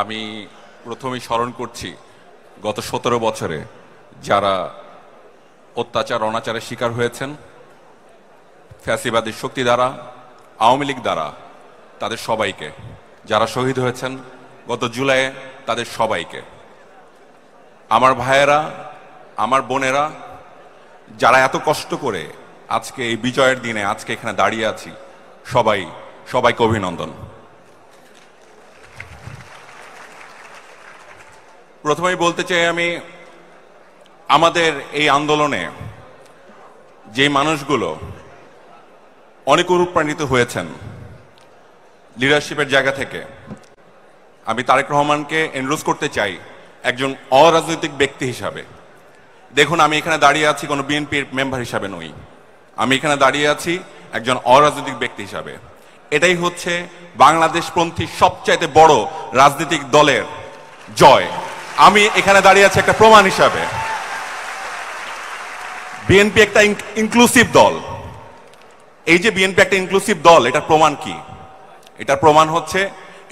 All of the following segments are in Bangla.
আমি প্রথমেই স্মরণ করছি গত 17 বছরে যারা অত্যাচার অনাচারের শিকার হয়েছেন ফ্যাসিবাদী শক্তি দ্বারা, আওয়ামী লীগ দ্বারা, তাদের সবাইকে, যারা শহীদ হয়েছেন গত জুলাইয়ে তাদের সবাইকে, আমার ভাইয়েরা, আমার বোনেরা যারা এত কষ্ট করে আজকে এই বিজয়ের দিনে আজকে এখানে দাঁড়িয়ে আছি, সবাইকে অভিনন্দন। প্রথমেই বলতে চাই আমি আমাদের এই আন্দোলনে যে মানুষগুলো অনেক অনুপ্রাণিত হয়েছেন লিডারশিপের জায়গা থেকে, আমি তারেক রহমানকে এনরোজ করতে চাই একজন অরাজনৈতিক ব্যক্তি হিসাবে। দেখুন, আমি এখানে দাঁড়িয়ে আছি কোনো বিএনপির মেম্বার হিসাবে নই, আমি এখানে দাঁড়িয়ে আছি একজন অরাজনৈতিক ব্যক্তি হিসাবে। এটাই হচ্ছে বাংলাদেশপন্থী সবচাইতে বড় রাজনৈতিক দলের জয়। আমি এখানে দাঁড়িয়ে আছি একটা প্রমাণ হিসাবে। বিএনপি একটা ইনক্লুসিভ দল। এই যে বিএনপি একটা ইনক্লুসিভ দল, এটার প্রমাণ কি? এটার প্রমাণ হচ্ছে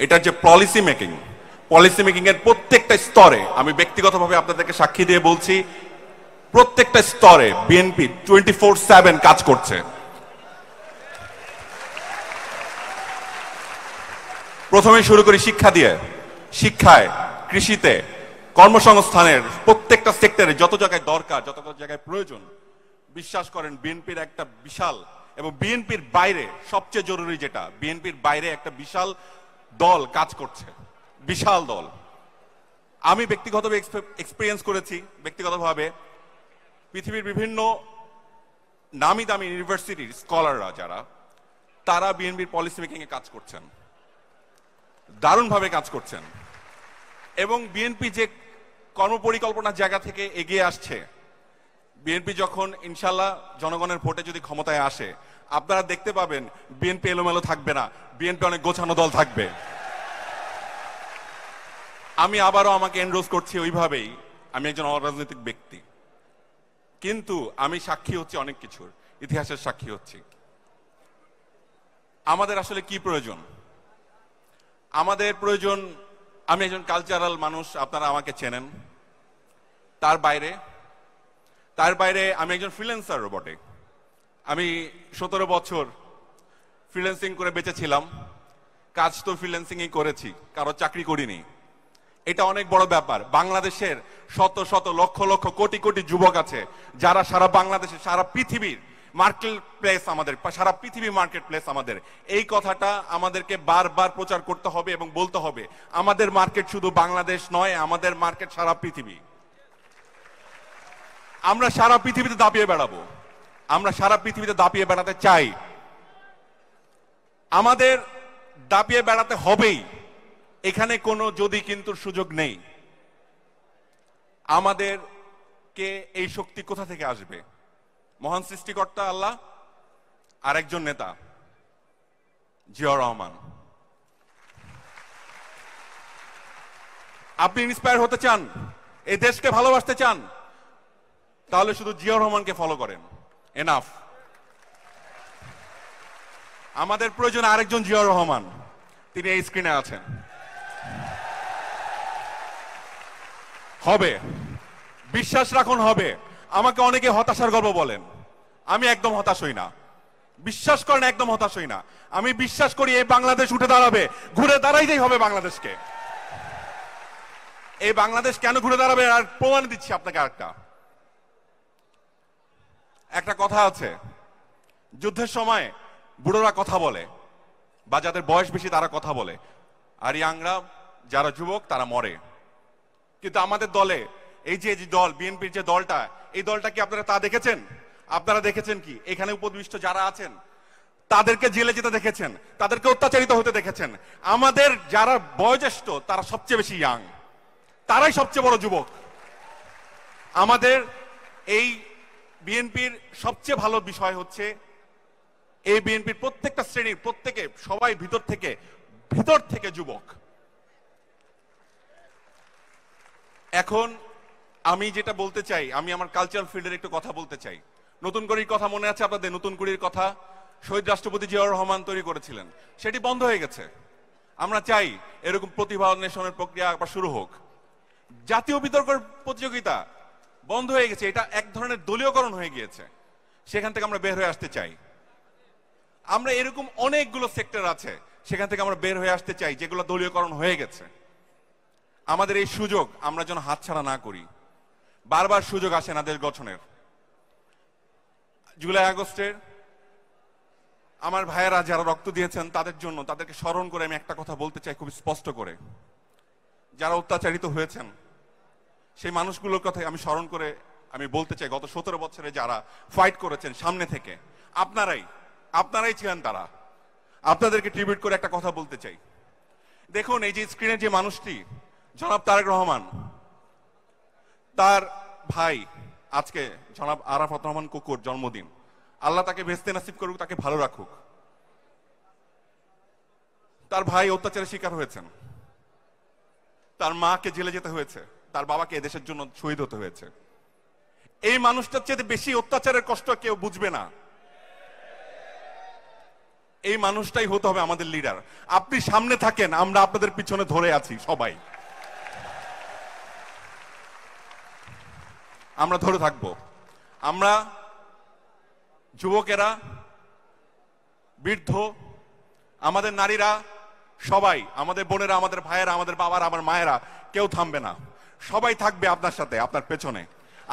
এটার যে পলিসি মেকিং এর প্রত্যেকটা স্তরে, আমি ব্যক্তিগতভাবে আপনাদেরকে সাক্ষী দিয়ে বলছি, প্রত্যেকটা স্তরে বিএনপি 24/7 কাজ করছে। প্রথমে শুরু করি শিক্ষা দিয়ে। শিক্ষায়, কৃষিতে, কর্মসংস্থানের প্রত্যেকটা সেক্টরে যত জায়গায় দরকার, যত জায়গায় প্রয়োজন, বিশ্বাস করেন বিএনপির একটা বিশাল, এবং বিএনপির বাইরে সবচেয়ে জরুরি যেটা, বিএনপির বাইরে একটা বিশাল দল কাজ করছে, বিশাল দল। আমি ব্যক্তিগতভাবে এক্সপেরিয়েন্স করেছি, ব্যক্তিগতভাবে পৃথিবীর বিভিন্ন নামি দামি ইউনিভার্সিটির স্কলাররা যারা, তারা বিএনপির পলিসি মেকিং এ কাজ করছেন, দারুণভাবে কাজ করছেন। এবং বিএনপি যে কর্মপরিকল্পনার জায়গা থেকে এগিয়ে আসছে, বিএনপি যখন ইনশাল্লাহ জনগণের ভোটে যদি ক্ষমতায় আসে, আপনারা দেখতে পাবেন বিএনপি এলোমেলো থাকবে না, বিএনপি অনেক গোছানো দল থাকবে। আমি আবারও আমাকে এনরোজ করছি ওইভাবেই, আমি একজন অরাজনৈতিক ব্যক্তি, কিন্তু আমি সাক্ষী হচ্ছি অনেক কিছুর, ইতিহাসের সাক্ষী হচ্ছি। আমাদের আসলে কি প্রয়োজন? আমাদের প্রয়োজন, আমি একজন কালচারাল মানুষ, আপনারা আমাকে চেনেন। তার বাইরে আমি একজন ফ্রিল্যান্সার বটে। আমি 17 বছর ফ্রিল্যান্সিং করে বেঁচেছিলাম। কাজ তো ফ্রিল্যান্সিংই করেছি, কারো চাকরি করিনি। এটা অনেক বড় ব্যাপার। বাংলাদেশের শত শত লক্ষ লক্ষ কোটি কোটি যুবক আছে যারা সারা বাংলাদেশে, সারা পৃথিবীর মার্কেট প্লেস আমাদের, সারা পৃথিবী মার্কেট প্লেস আমাদের। এই কথাটা আমাদেরকে বারবার প্রচার করতে হবে এবং বলতে হবে, আমাদের মার্কেট শুধু বাংলাদেশ নয়, আমাদের মার্কেট সারা পৃথিবী। আমরা সারা পৃথিবীতে দাপিয়ে বেড়াবো, আমরা সারা পৃথিবীতে দাপিয়ে বেড়াতে চাই। আমাদের দাপিয়ে বেড়াতে হবেই, এখানে কোনো যদি কিন্তু সুযোগ নেই। আমাদেরকে এই শক্তি কোথা থেকে আসবে? মহান সৃষ্টিকর্তা আল্লাহ আর একজন নেতা জিয়াউর রহমান। আপনি ইন্সপায়ার হতে চান, এই দেশকে ভালোবাসতে চান, তাহলে শুধু জিয়াউর রহমানকে ফলো করেন, এনাফ। আমাদের প্রয়োজন আরেকজন জিয়াউর রহমান, তিনি এই স্ক্রিনে আছেন। হবে, বিশ্বাস রাখুন হবে। আমাকে অনেকে হতাশার গল্প বলেন, আমি একদম হতাশ হই না, বিশ্বাস করেন একদম হতাশ হই না। আমি বিশ্বাস করি এই বাংলাদেশ উঠে দাঁড়াবে, ঘুরে দাঁড়াইতেই হবে বাংলাদেশকে। এই বাংলাদেশ কেন ঘুরে দাঁড়াবে আর প্রমাণ দিচ্ছি আপনাকে। একটা কথা আছে, যুদ্ধের সময় বুড়োরা কথা বলে, বা যাদের বয়স বেশি তারা কথা বলে, আর ইয়াংরা যারা যুবক তারা মরে। কিন্তু আমাদের দলে এই যে দল, বিএনপির যে দলটা, এই দলটা কি আপনারা তা দেখেছেন? আপনারা দেখেছেন কি এখানে উপবিষ্ট যারা আছেন তাদেরকে জেলে যেতে দেখেছেন, তাদেরকে অত্যাচারিত হতে দেখেছেন? আমাদের যারা বয়োজ্যেষ্ঠ তারা সবচেয়ে বেশি ইয়াং, তারাই সবচেয়ে বড় যুবক। আমাদের এই বিএনপির সবচেয়ে ভালো বিষয় হচ্ছে এই বিএনপির প্রত্যেকটা শ্রেণীর প্রত্যেকে, সবাই ভিতর থেকে যুবক। এখন আমি যেটা বলতে চাই, আমি আমার কালচারাল ফিল্ডের একটু কথা বলতে চাই। নতুন করির কথা মনে আছে আপনাদের? নতুন করির কথা শহীদ রাষ্ট্রপতি জিয়াউর রহমান তৈরি করেছিলেন, সেটি বন্ধ হয়ে গেছে। আমরা চাই এরকম প্রতিভা অন্বেষণের প্রক্রিয়া আবার শুরু হোক। জাতীয় বিতর্কের প্রতিযোগিতা বন্ধ হয়ে গেছে, এটা এক ধরনের দলীয়করণ হয়ে গিয়েছে, সেখান থেকে আমরা বের হয়ে আসতে চাই। আমরা এরকম অনেকগুলো সেক্টর আছে সেখান থেকে আমরা বের হয়ে আসতে চাই যেগুলো দলীয়করণ হয়ে গেছে। আমাদের এই সুযোগ আমরা যেন হাতছাড়া না করি। বারবার সুযোগ আসে না দেশ গঠনের। জুলাই আগস্টের আমার ভাইয়েরা যারা রক্ত দিয়েছেন তাদের জন্য, তাদেরকে স্মরণ করে আমি একটা কথা বলতে চাই খুব স্পষ্ট করে। যারা অত্যাচারিত হয়েছেন সেই মানুষগুলোর কথা আমি স্মরণ করে আমি বলতে চাই, গত 17 বছরে যারা ফাইট করেছেন সামনে থেকে, আপনারাই ছিলেন তারা। আপনাদেরকে ট্রিবিউট করে একটা কথা বলতে চাই। দেখুন, এই যে স্ক্রিনে যে মানুষটি জনাব তারেক রহমান, তার ভাই আজকে জনাব আরাফাত রহমান কুকুর জন্মদিন। আল্লাহ তাকে বেহেশতে নসিব করুক, তাকে ভালো রাখুক। তার ভাই অত্যাচারের শিকার হয়েছেন, তার মাকে জেলে যেতে হয়েছে, তার বাবাকে এদেশের জন্য শহীদ হতে হয়েছে। এই মানুষটার চেয়ে বেশি অত্যাচারের কষ্ট কেউ বুঝবে না। এই মানুষটাই হতে হবে আমাদের লিডার। আপনি সামনে থাকেন, আমরা আপনাদের পিছনে ধরে আছি সবাই, আমরা ধরে থাকবো। আমরা যুবকেরা, বৃদ্ধ, আমাদের নারীরা, সবাই, আমাদের বোনেরা, আমাদের ভাইয়েরা, আমাদের বাবারা, আমার মায়েরা, কেউ থামবে না। সবাই থাকবে আপনার সাথে, আপনার পেছনে।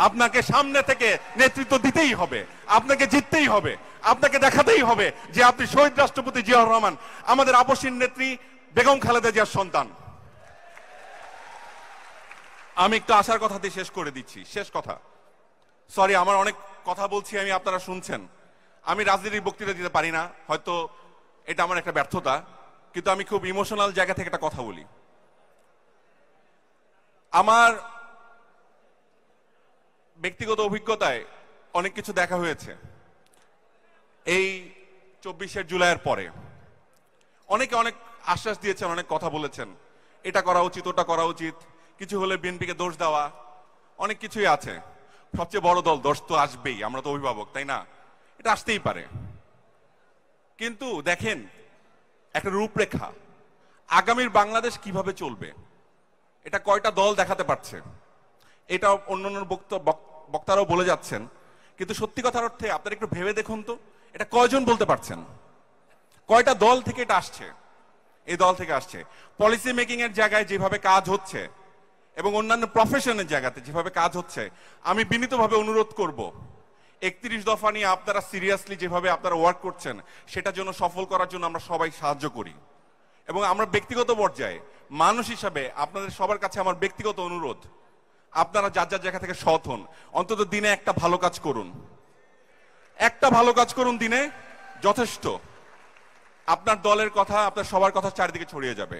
আপনাকে সামনে থেকে নেতৃত্ব দিতেই হবে, আপনাকে জিততেই হবে, আপনাকে দেখাতেই হবে যে আপনি শহীদ রাষ্ট্রপতি জিয়াউর রহমান, আমাদের আপসীন নেত্রী বেগম খালেদা জিয়ার সন্তান। আমি একটু আশার কথা দিয়ে শেষ করে দিচ্ছি, শেষ কথা। সরি, আমার অনেক কথা বলছি আমি, আপনারা শুনছেন। আমি রাজনীতির বক্তৃতা দিতে পারি না, হয়তো এটা আমার একটা ব্যর্থতা, কিন্তু আমি খুব ইমোশনাল জায়গা থেকে একটা কথা বলি। আমার ব্যক্তিগত অভিজ্ঞতায় অনেক কিছু দেখা হয়েছে এই 24শে জুলাইয়ের পরে। অনেকে অনেক আশ্বাস দিয়েছেন, অনেক কথা বলেছেন, এটা করা উচিত, ওটা করা উচিত, কিছু হলে বিএনপিকে দোষ দেওয়া, অনেক কিছুই আছে। সবচেয়ে বড় দল, দোষ তো আসবেই, আমরা তো অভিভাবক, তাই না? এটা আসতেই পারে। কিন্তু দেখেন একটা রূপরেখা, আগামীর বাংলাদেশ কিভাবে চলবে এটা কয়টা দল দেখাতে পারছে। এটা অন্যান্য বক্তারাও বলে যাচ্ছেন, কিন্তু সত্যি কথার অর্থে আপনারা একটু ভেবে দেখুন তো, এটা কয়জন বলতে পারছেন? কয়টা দল থেকে এটা আসছে? এই দল থেকে আসছে। পলিসি মেকিং এর জায়গায় যেভাবে কাজ হচ্ছে এবং অন্যান্য প্রফেশনের জায়গাতে যেভাবে কাজ হচ্ছে, আমি বিনীতভাবে অনুরোধ করব 31 দফা নিয়ে আপনারা সিরিয়াসলি যেভাবে আপনারা ওয়ার্ক করছেন সেটার জন্য সফল করার জন্য আমরা সবাই সাহায্য করি। এবং আমরা ব্যক্তিগত পর্যায়ে মানুষ হিসাবে আপনাদের সবার কাছে আমার ব্যক্তিগত অনুরোধ, আপনারা যার যার জায়গা থেকে সৎ হন, অন্তত দিনে একটা ভালো কাজ করুন। একটা ভালো কাজ করুন দিনে, যথেষ্ট। আপনার দলের কথা, আপনার সবার কথা চারিদিকে ছড়িয়ে যাবে।